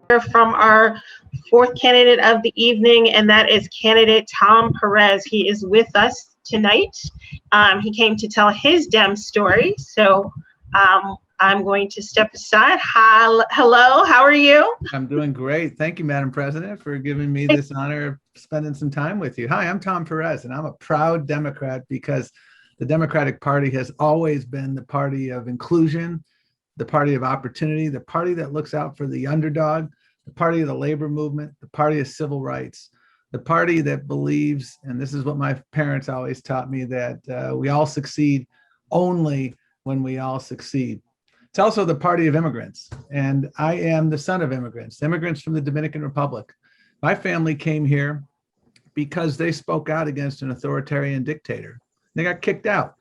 From our fourth candidate of the evening, and that is candidate Tom Perez. He is with us tonight. He came to tell his Dem story. So I'm going to step aside. Hello, how are you? I'm doing great. Thank you, Madam President, for giving me this honor of spending some time with you. Hi, I'm Tom Perez, and I'm a proud Democrat because the Democratic Party has always been the party of inclusion, the party of opportunity, the party that looks out for the underdog, the party of the labor movement, the party of civil rights, the party that believes, and this is what my parents always taught me, that we all succeed only when we all succeed. It's also the party of immigrants, and I am the son of immigrants from the Dominican Republic. My family came here because they spoke out against an authoritarian dictator. They got kicked out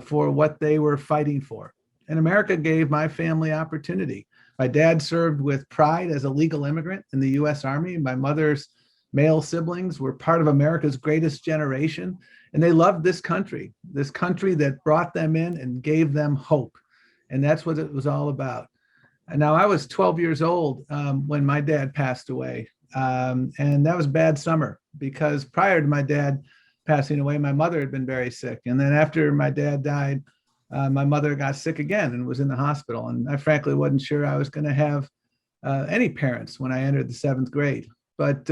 for what they were fighting for. And America gave my family opportunity. My dad served with pride as a legal immigrant in the U.S. Army. My mother's male siblings were part of America's greatest generation, and they loved this country that brought them in and gave them hope. And that's what it was all about. And now I was 12 years old when my dad passed away. And that was a bad summer because prior to my dad passing away, my mother had been very sick. And then after my dad died, my mother got sick again and was in the hospital. And I frankly wasn't sure I was going to have any parents when I entered the 7th grade. But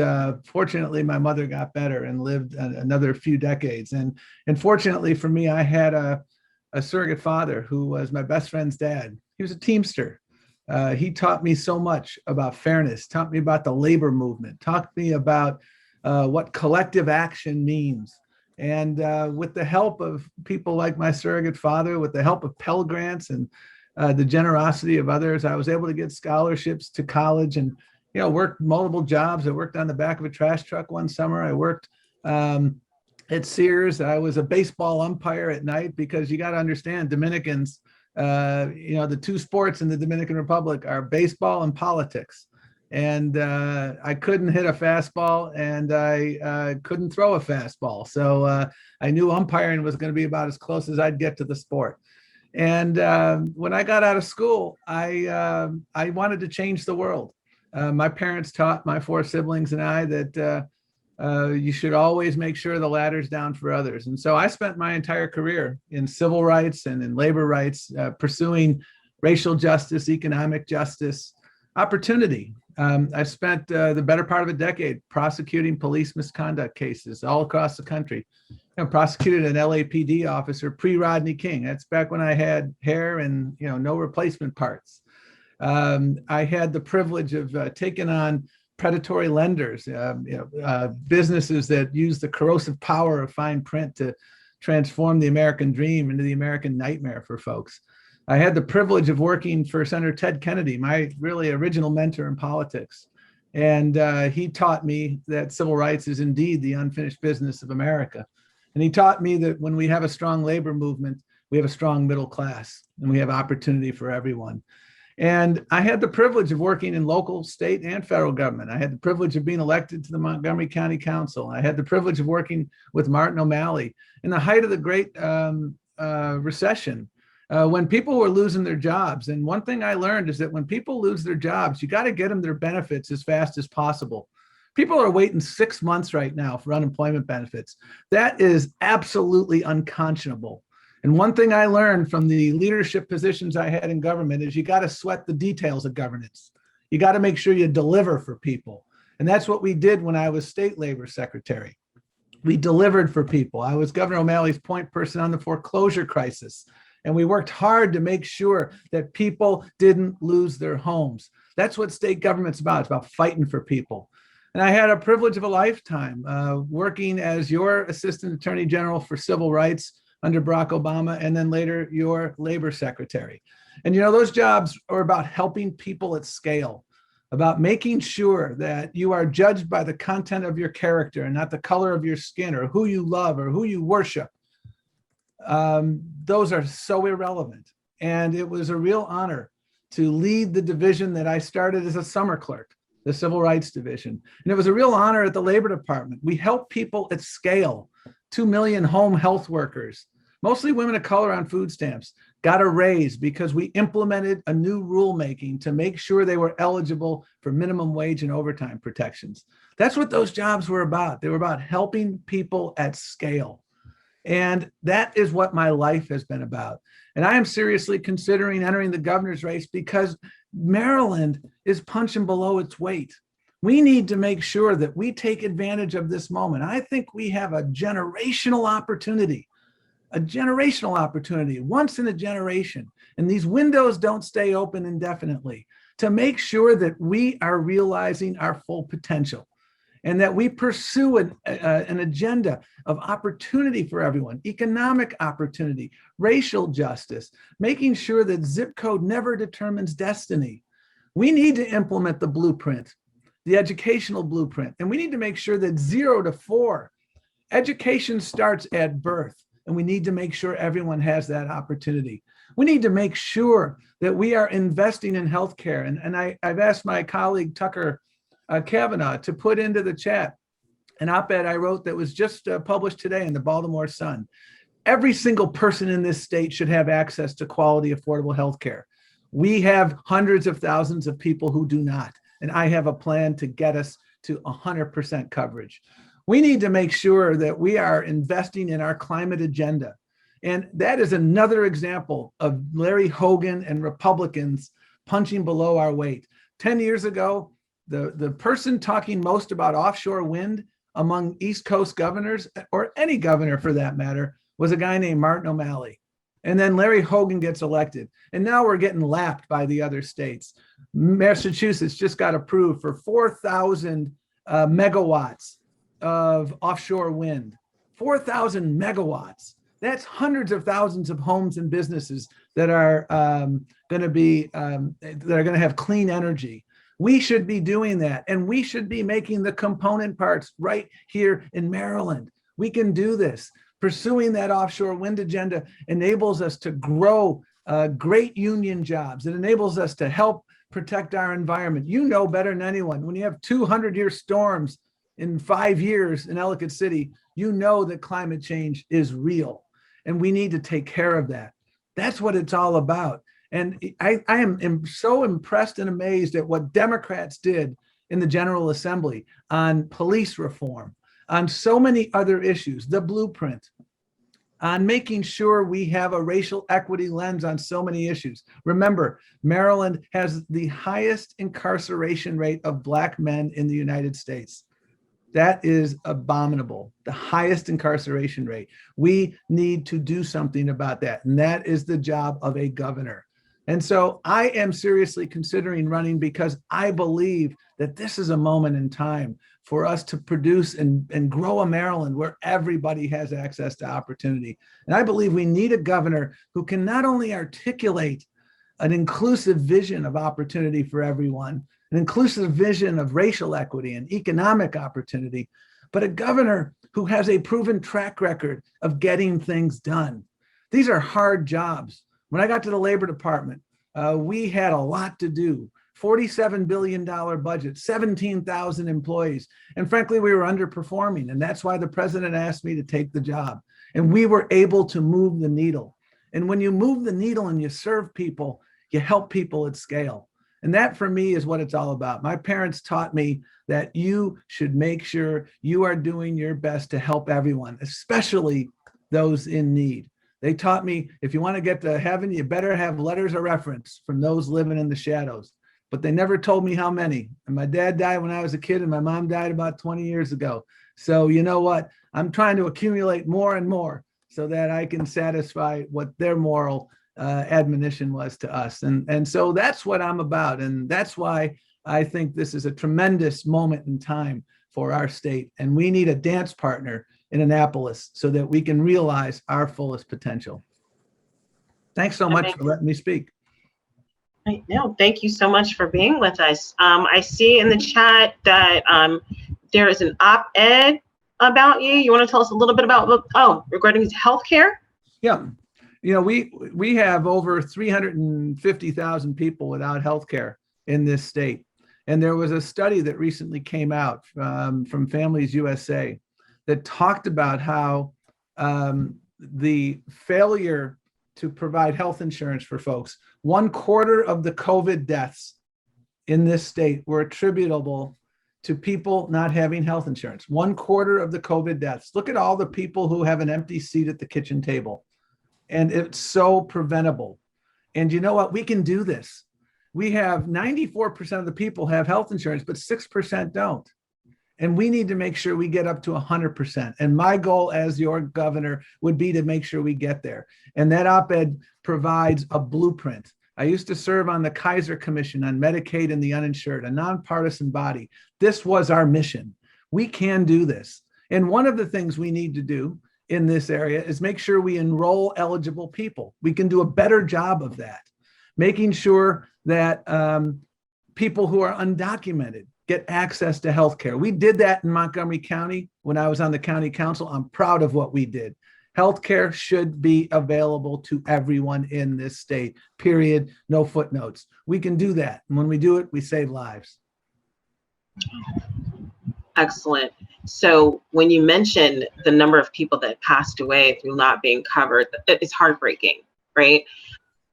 fortunately, my mother got better and lived another few decades. And fortunately for me, I had a surrogate father who was my best friend's dad. He was a Teamster. He taught me so much about fairness, taught me about the labor movement, taught me about what collective action means. And with the help of people like my surrogate father, with the help of Pell Grants and the generosity of others, I was able to get scholarships to college and, worked multiple jobs. I worked on the back of a trash truck one summer. I worked at Sears. I was a baseball umpire at night because you got to understand Dominicans, the two sports in the Dominican Republic are baseball and politics. And I couldn't hit a fastball and I couldn't throw a fastball. So I knew umpiring was going to be about as close as I'd get to the sport. And when I got out of school, I wanted to change the world. My parents taught my 4 siblings and I that you should always make sure the ladder's down for others. And so I spent my entire career in civil rights and in labor rights, pursuing racial justice, economic justice, opportunity. I spent the better part of a decade prosecuting police misconduct cases all across the country. I prosecuted an LAPD officer pre-Rodney King. That's back when I had hair and no replacement parts. I had the privilege of taking on predatory lenders, businesses that use the corrosive power of fine print to transform the American dream into the American nightmare for folks. I had the privilege of working for Senator Ted Kennedy, my really original mentor in politics. And he taught me that civil rights is indeed the unfinished business of America. And he taught me that when we have a strong labor movement, we have a strong middle class and we have opportunity for everyone. And I had the privilege of working in local, state, and federal government. I had the privilege of being elected to the Montgomery County Council. I had the privilege of working with Martin O'Malley in the height of the Great Recession, when people were losing their jobs. And one thing I learned is that when people lose their jobs, you got to get them their benefits as fast as possible. People are waiting 6 months right now for unemployment benefits. That is absolutely unconscionable. And one thing I learned from the leadership positions I had in government is you got to sweat the details of governance. You got to make sure you deliver for people. And that's what we did when I was state labor secretary. We delivered for people. I was Governor O'Malley's point person on the foreclosure crisis. And we worked hard to make sure that people didn't lose their homes. That's what state government's about. It's about fighting for people. And I had a privilege of a lifetime working as your Assistant Attorney General for Civil Rights under Barack Obama, and then later your labor secretary. And those jobs are about helping people at scale, about making sure that you are judged by the content of your character and not the color of your skin or who you love or who you worship. Those are so irrelevant. And it was a real honor to lead the division that I started as a summer clerk, the Civil Rights Division. And it was a real honor at the Labor Department. We help people at scale, 2 million home health workers, mostly women of color on food stamps, got a raise because we implemented a new rulemaking to make sure they were eligible for minimum wage and overtime protections. That's what those jobs were about. They were about helping people at scale. And that is what my life has been about. And I am seriously considering entering the governor's race because Maryland is punching below its weight. We need to make sure that we take advantage of this moment. I think we have a generational opportunity, once in a generation. And these windows don't stay open indefinitely, to make sure that we are realizing our full potential and that we pursue an agenda of opportunity for everyone, economic opportunity, racial justice, making sure that zip code never determines destiny. We need to implement the blueprint, the educational blueprint, and we need to make sure that 0 to 4 education starts at birth, and we need to make sure everyone has that opportunity. We need to make sure that we are investing in healthcare, and I've asked my colleague Tucker Kavanaugh to put into the chat an op-ed I wrote that was just published today in the Baltimore Sun. Every single person in this state should have access to quality, affordable healthcare. We have hundreds of thousands of people who do not, and I have a plan to get us to 100% coverage. We need to make sure that we are investing in our climate agenda. And that is another example of Larry Hogan and Republicans punching below our weight. 10 years ago, the person talking most about offshore wind among East Coast governors, or any governor for that matter, was a guy named Martin O'Malley. And then Larry Hogan gets elected. And now we're getting lapped by the other states. Massachusetts just got approved for 4,000 megawatts of offshore wind. 4,000 megawatts. That's hundreds of thousands of homes and businesses that are going to have clean energy. We should be doing that, and we should be making the component parts right here in Maryland. We can do this. Pursuing that offshore wind agenda enables us to grow great union jobs. It enables us to help protect our environment. You know better than anyone, when you have 200-year storms in 5 years in Ellicott City, you know that climate change is real, and we need to take care of that. That's what it's all about. And I am so impressed and amazed at what Democrats did in the General Assembly on police reform, on so many other issues, the blueprint, on making sure we have a racial equity lens on so many issues. Remember, Maryland has the highest incarceration rate of Black men in the United States. That is abominable, the highest incarceration rate. We need to do something about that, and that is the job of a governor. And so I am seriously considering running because I believe that this is a moment in time for us to produce and grow a Maryland where everybody has access to opportunity. And I believe we need a governor who can not only articulate an inclusive vision of opportunity for everyone, an inclusive vision of racial equity and economic opportunity, but a governor who has a proven track record of getting things done. These are hard jobs. When I got to the Labor Department, we had a lot to do. $47 billion budget, 17,000 employees. And frankly, we were underperforming. And that's why the president asked me to take the job. And we were able to move the needle. And when you move the needle and you serve people, you help people at scale. And that for me is what it's all about. My parents taught me that you should make sure you are doing your best to help everyone, especially those in need. They taught me, if you want to get to heaven, you better have letters of reference from those living in the shadows. But they never told me how many. And my dad died when I was a kid, and my mom died about 20 years ago. So you know what? I'm trying to accumulate more and more so that I can satisfy what their moral admonition was to us. And so that's what I'm about. And that's why I think this is a tremendous moment in time for our state. And we need a dance partner in Annapolis so that we can realize our fullest potential. Thanks so much for letting me speak. No, thank you so much for being with us. I see in the chat that there is an op-ed about you. You want to tell us a little bit about, regarding healthcare? Yeah. You know, we have over 350,000 people without healthcare in this state. And there was a study that recently came out from Families USA that talked about how the failure to provide health insurance for folks. 1/4 of the COVID deaths in this state were attributable to people not having health insurance. 1/4 of the COVID deaths. Look at all the people who have an empty seat at the kitchen table. And it's so preventable. And you know what? We can do this. We have 94% of the people have health insurance, but 6% don't. And we need to make sure we get up to 100%. And my goal as your governor would be to make sure we get there. And that op-ed provides a blueprint. I used to serve on the Kaiser Commission on Medicaid and the uninsured, a nonpartisan body. This was our mission. We can do this. And one of the things we need to do in this area is make sure we enroll eligible people. We can do a better job of that, making sure that people who are undocumented get access to healthcare. We did that in Montgomery County when I was on the county council. I'm proud of what we did. Healthcare should be available to everyone in this state, period, no footnotes. We can do that. And when we do it, we save lives. Excellent. So when you mentioned the number of people that passed away through not being covered, it's heartbreaking, right?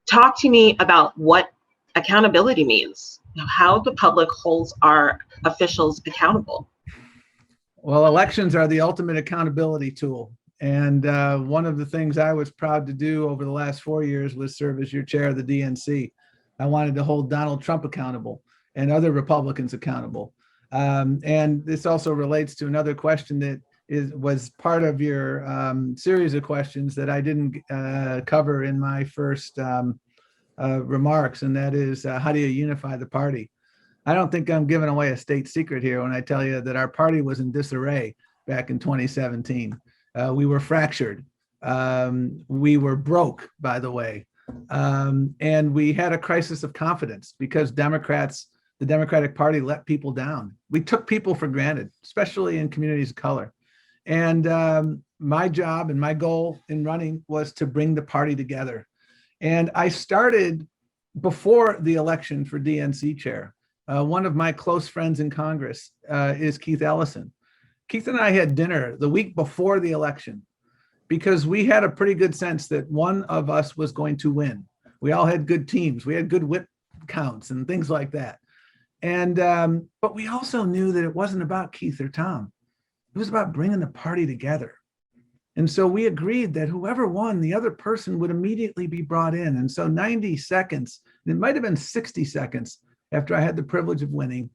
Talk to me about what accountability means, how the public holds our officials accountable. Well, elections are the ultimate accountability tool. And one of the things I was proud to do over the last 4 years was serve as your chair of the DNC. I wanted to hold Donald Trump accountable and other Republicans accountable. And this also relates to another question that was part of your series of questions that I didn't cover in my first remarks, and that is how do you unify the party? I don't think I'm giving away a state secret here when I tell you that our party was in disarray back in 2017. We were fractured. We were broke, by the way. And we had a crisis of confidence because the Democratic Party let people down. We took people for granted, especially in communities of color. And my job and my goal in running was to bring the party together. And I started before the election for DNC chair. One of my close friends in Congress is Keith Ellison. Keith and I had dinner the week before the election because we had a pretty good sense that one of us was going to win. We all had good teams. We had good whip counts and things like that. And but we also knew that it wasn't about Keith or Tom. It was about bringing the party together. And so we agreed that whoever won, the other person would immediately be brought in. And so 90 seconds, it might have been 60 seconds after I had the privilege of winning,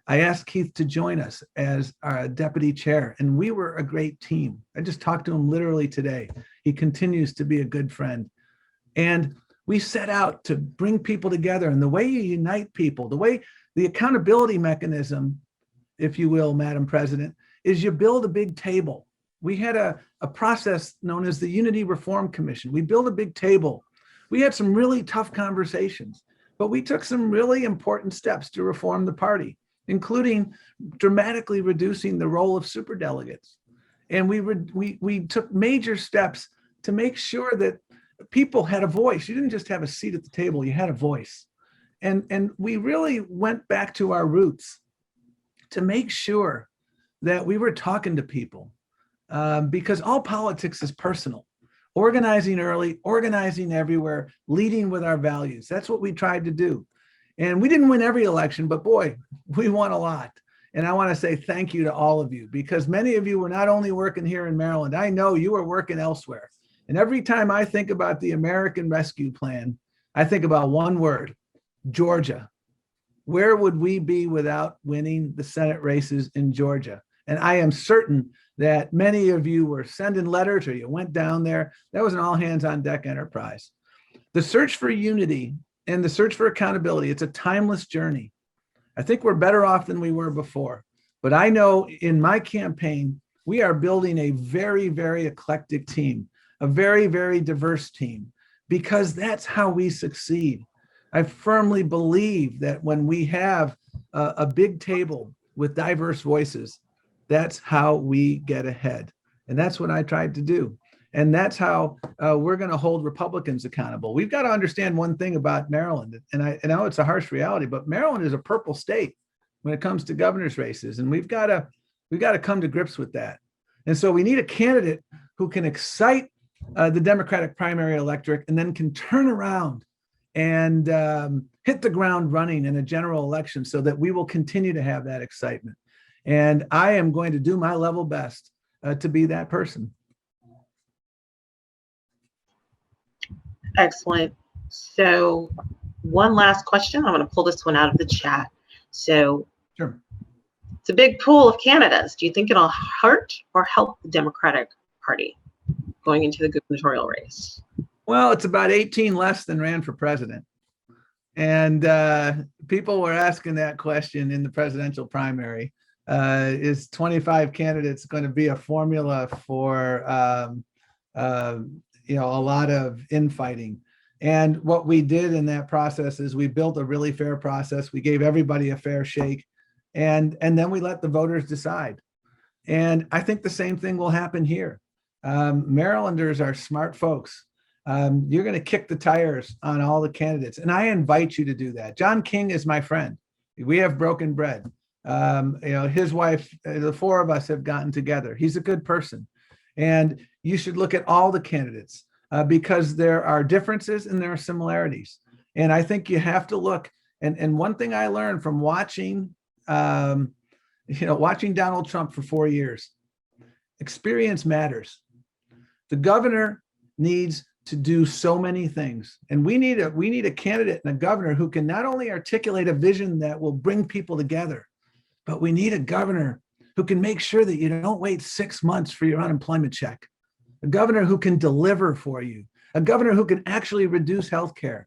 I asked Keith to join us as our deputy chair. And we were a great team. I just talked to him literally today. He continues to be a good friend. And we set out to bring people together. And the way you unite people, the accountability mechanism, if you will, Madam President, is you build a big table. We had a process known as the Unity Reform Commission. We built a big table. We had some really tough conversations, but we took some really important steps to reform the party, including dramatically reducing the role of superdelegates. And we took major steps to make sure that people had a voice. You didn't just have a seat at the table, you had a voice. And we really went back to our roots to make sure that we were talking to people because all politics is personal. Organizing early, organizing everywhere, leading with our values. That's what we tried to do. And we didn't win every election, but boy, we won a lot. And I want to say thank you to all of you because many of you were not only working here in Maryland, I know you were working elsewhere. And every time I think about the American Rescue Plan, I think about one word, Georgia. Where would we be without winning the Senate races in Georgia? And I am certain that many of you were sending letters or you went down there. That was an all hands on deck enterprise. The search for unity and the search for accountability, it's a timeless journey. I think we're better off than we were before. But I know in my campaign, we are building a very, very eclectic team, a very, very diverse team, because that's how we succeed. I firmly believe that when we have a big table with diverse voices, that's how we get ahead. And that's what I tried to do. And that's how we're going to hold Republicans accountable. We've got to understand one thing about Maryland, and I know it's a harsh reality, but Maryland is a purple state when it comes to governor's races, and we've got to come to grips with that. And so we need a candidate who can excite the Democratic primary electorate and then can turn around and hit the ground running in a general election so that we will continue to have that excitement. And I am going to do my level best to be that person. Excellent. So one last question. I'm going to pull this one out of the chat. So sure. It's a big pool of candidates. Do you think it'll hurt or help the Democratic Party going into the gubernatorial race? Well, it's about 18 less than ran for president. And people were asking that question in the presidential primary. Is 25 candidates going to be a formula for a lot of infighting? And what we did in that process is we built a really fair process. We gave everybody a fair shake, and then we let the voters decide. And I think the same thing will happen here. Marylanders are smart folks. You're going to kick the tires on all the candidates, and I invite you to do that. John King is my friend. We have broken bread. His wife, the four of us have gotten together. He's a good person. And you should look at all the candidates because there are differences and there are similarities. And I think you have to look. And one thing I learned from watching Donald Trump for 4 years, experience matters. The governor needs to do so many things. And we need a candidate and a governor who can not only articulate a vision that will bring people together, but we need a governor who can make sure that you don't wait 6 months for your unemployment check. A governor who can deliver for you. A governor who can actually reduce healthcare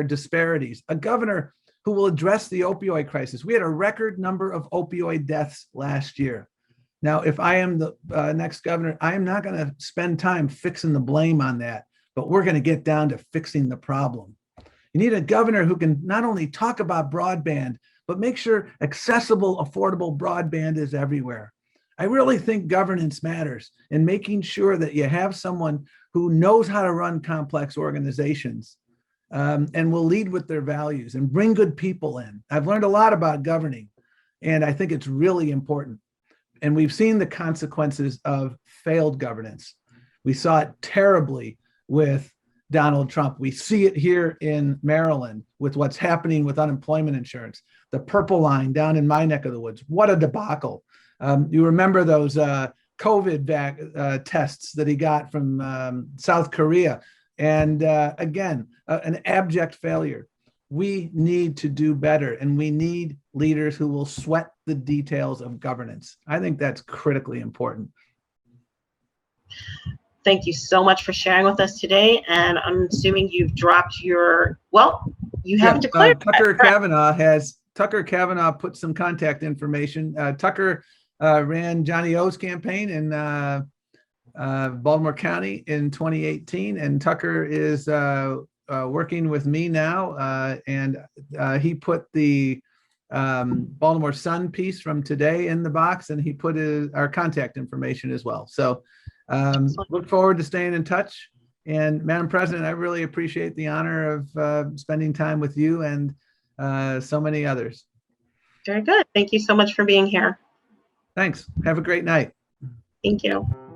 disparities. A governor who will address the opioid crisis. We had a record number of opioid deaths last year. Now, if I am the next governor, I am not going to spend time fixing the blame on that, but we're going to get down to fixing the problem. You need a governor who can not only talk about broadband, but make sure accessible, affordable broadband is everywhere. I really think governance matters, and making sure that you have someone who knows how to run complex organizations and will lead with their values and bring good people in. I've learned a lot about governing, and I think it's really important. And we've seen the consequences of failed governance. We saw it terribly with Donald Trump. We see it here in Maryland with what's happening with unemployment insurance. The purple line down in my neck of the woods. What a debacle. You remember those COVID tests that he got from South Korea. And again, an abject failure. We need to do better, and we need leaders who will sweat the details of governance. I think that's critically important. Thank you so much for sharing with us today. And I'm assuming you've dropped you haven't declared. Tucker Kavanaugh put some contact information. Tucker ran Johnny O's campaign in Baltimore County in 2018, and Tucker is working with me now, and he put the Baltimore Sun piece from today in the box, and he put our contact information as well. So look forward to staying in touch. And Madam President, I really appreciate the honor of spending time with you and so many others. Very good. Thank you so much for being here. Thanks. Have a great night. Thank you.